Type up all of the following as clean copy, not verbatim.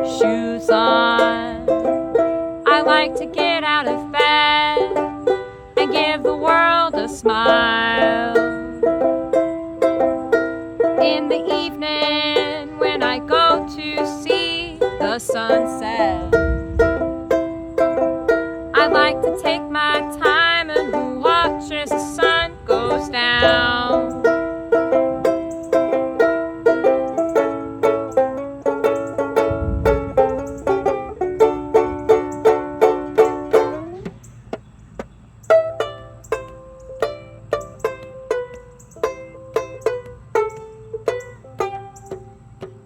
shoes on. I like to get out of bed and give the world a smile. In the evening when I go to see the sunset, I like to take my time and watch as the sun goes down.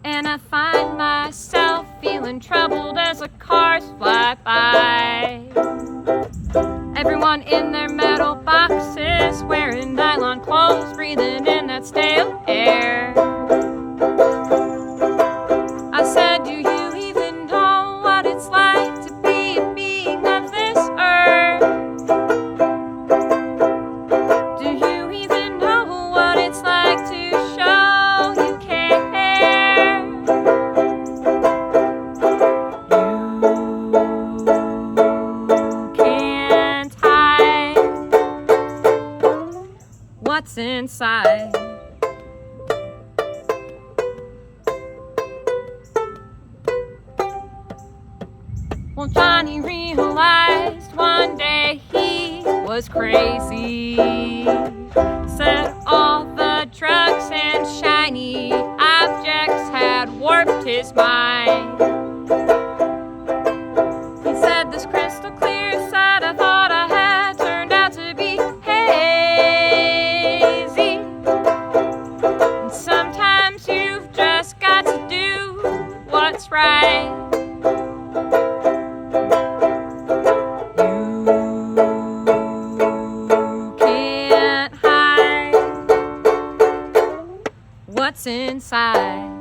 And I find myself feeling troubled as the cars fly by. Everyone in their metal boxes, wearing nylon clothes, breathing in that stale air. I said, do you even know what it's like to be a being of this earth? Do you even know what it's like to show you care? What's inside? Well, Johnny realized one day he was crazy. Said all the drugs and shiny objects had warped his mind. He said, this crystal clear sight I thought I had turned out to be hazy. And sometimes you've just got to do what's right. You can't hide what's inside.